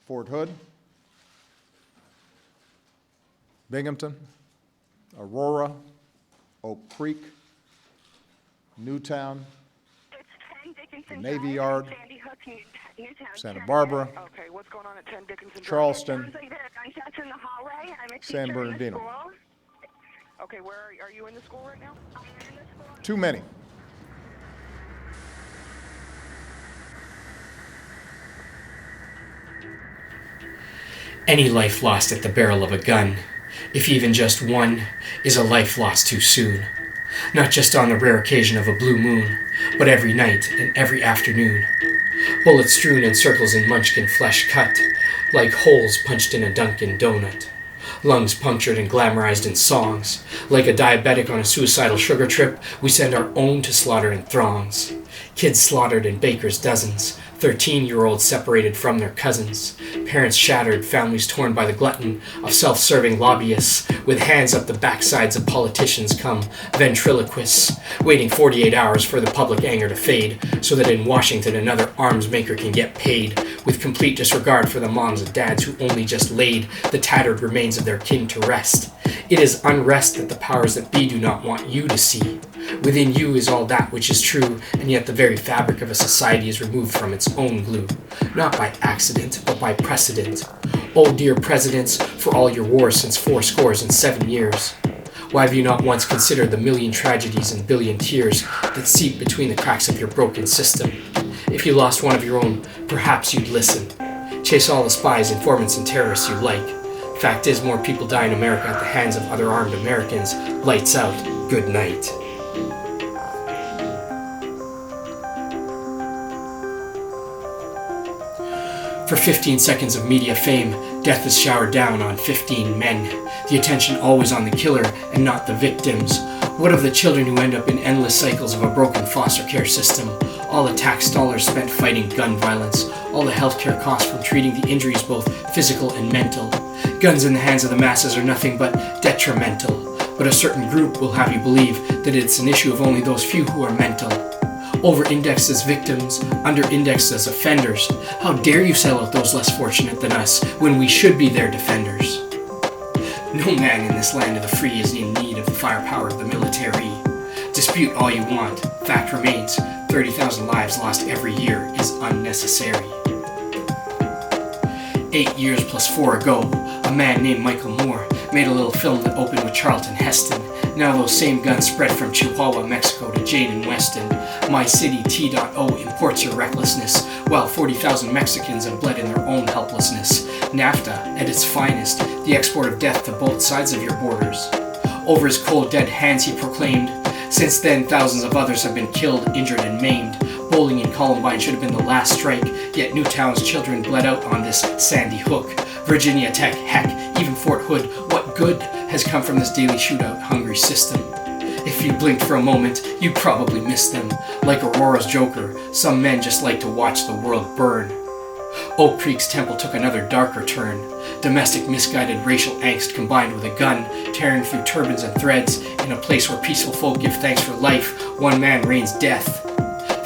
Fort Hood, Binghamton, Aurora, Oak Creek, Newtown, the Navy Yard, Santa Barbara, Okay, what's going on at 10 Dickinson Drive? Charleston, Sounds like there are gunshots in the hallway. I'm a teacher San in the Bernardino. school. Okay, where are you in the school right now? I'm in the school. Too many. Any life lost at the barrel of a gun, if even just one, is a life lost too soon. Not just on the rare occasion of a blue moon, but every night and every afternoon. Bullets strewn in circles in munchkin flesh cut, like holes punched in a Dunkin' Donut. Lungs punctured and glamorized in songs. Like a diabetic on a suicidal sugar trip, we send our own to slaughter in throngs. Kids slaughtered in bakers' dozens. 13-year-olds separated from their cousins. Parents shattered, families torn by the glutton of self-serving lobbyists. With hands up the backsides of politicians come ventriloquists, waiting 48 hours for the public anger to fade, so that in Washington another arms maker can get paid, with complete disregard for the moms and dads who only just laid the tattered remains of their kin to rest. It is unrest that the powers that be do not want you to see. Within you is all that which is true, and yet the very fabric of a society is removed from its own glue, not by accident, but by precedent. Oh, dear presidents, for all your wars since 77 years, why have you not once considered the million tragedies and billion tears that seep between the cracks of your broken system? If you lost one of your own, perhaps you'd listen. Chase all the spies, informants, and terrorists you like. Fact is, more people die in America at the hands of other armed Americans. Lights out. Good night. For 15 seconds of media fame, death is showered down on 15 men. The attention always on the killer and not the victims. What of the children who end up in endless cycles of a broken foster care system? All the tax dollars spent fighting gun violence. All the healthcare costs from treating the injuries, both physical and mental. Guns in the hands of the masses are nothing but detrimental. But a certain group will have you believe that it's an issue of only those few who are mental. Over-indexed as victims, under-indexed as offenders. How dare you sell out those less fortunate than us when we should be their defenders? No man in this land of the free is in need of the firepower of the military. Dispute all you want. Fact remains, 30,000 lives lost every year is unnecessary. 8 years plus 4 ago, a man named Michael Moore made a little film that opened with Charlton Heston. Now those same guns spread from Chihuahua, Mexico to Jane and Weston. My city, T.O, imports your recklessness, while 40,000 Mexicans have bled in their own helplessness. NAFTA, at its finest, the export of death to both sides of your borders. Over his cold, dead hands he proclaimed, since then thousands of others have been killed, injured, and maimed. Bowling in Columbine should have been the last strike, yet Newtown's children bled out on this Sandy Hook. Virginia Tech, heck, even Fort Hood, what good has come from this daily shootout-hungry system? If you blinked for a moment, you'd probably miss them. Like Aurora's Joker, some men just like to watch the world burn. Oak Creek's temple took another darker turn. Domestic misguided racial angst combined with a gun, tearing through turbans and threads. In a place where peaceful folk give thanks for life, one man reigns death.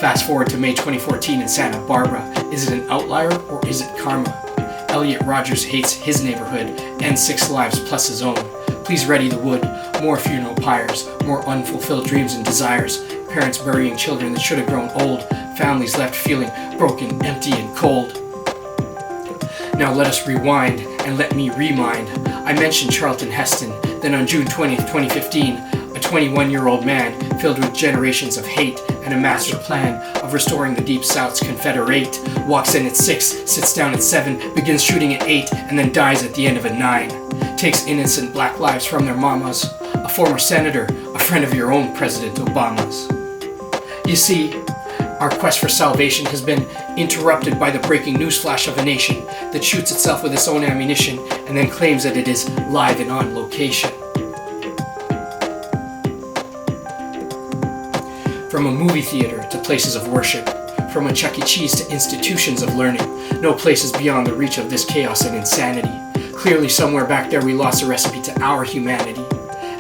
Fast forward to May 2014 in Santa Barbara. Is it an outlier or is it karma? Elliot Rogers hates his neighborhood and 6 lives plus his own. Please ready the wood, more funeral pyres, more unfulfilled dreams and desires, parents burying children that should have grown old, families left feeling broken, empty, and cold. Now let us rewind and let me remind. I mentioned Charlton Heston, then on June 20th, 2015, a 21-year-old man filled with generations of hate and a master plan of restoring the Deep South's Confederate, walks in at 6, sits down at 7, begins shooting at 8, and then dies at the end of a 9. Takes innocent black lives from their mamas, a former senator, a friend of your own President Obama's. You see, our quest for salvation has been interrupted by the breaking news flash of a nation that shoots itself with its own ammunition and then claims that it is live and on location. From a movie theater to places of worship, from a Chuck E. Cheese to institutions of learning, no place is beyond the reach of this chaos and insanity. Clearly somewhere back there we lost a recipe to our humanity.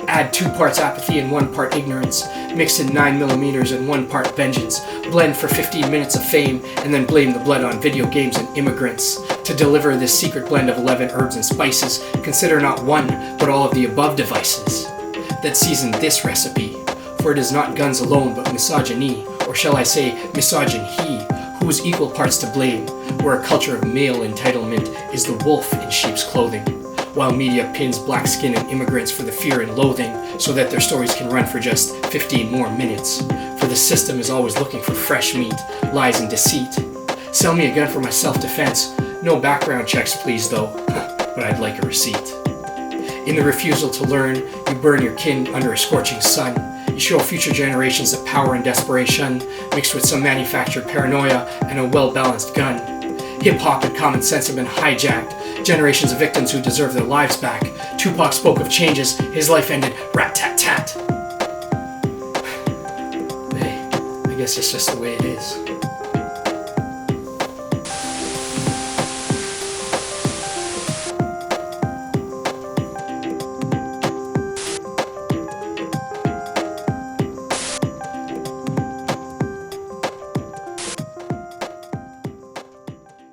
Add 2 parts apathy and 1 part ignorance, mix in 9mm and 1 part vengeance, blend for 15 minutes of fame, and then blame the blood on video games and immigrants. To deliver this secret blend of 11 herbs and spices, consider not one, but all of the above devices that season this recipe. For it is not guns alone, but misogyny, or shall I say misogyny, who is equal parts to blame, where a culture of male entitlement is the wolf in sheep's clothing, while media pins black skin and immigrants for the fear and loathing, so that their stories can run for just 15 more minutes. For the system is always looking for fresh meat, lies and deceit. Sell me a gun for my self-defense. No background checks, please, though, but I'd like a receipt. In the refusal to learn, you burn your kin under a scorching sun. You show future generations that power and desperation, mixed with some manufactured paranoia and a well-balanced gun. Hip-hop and common sense have been hijacked. Generations of victims who deserve their lives back. Tupac spoke of changes, his life ended rat-tat-tat. Hey, I guess it's just the way it is.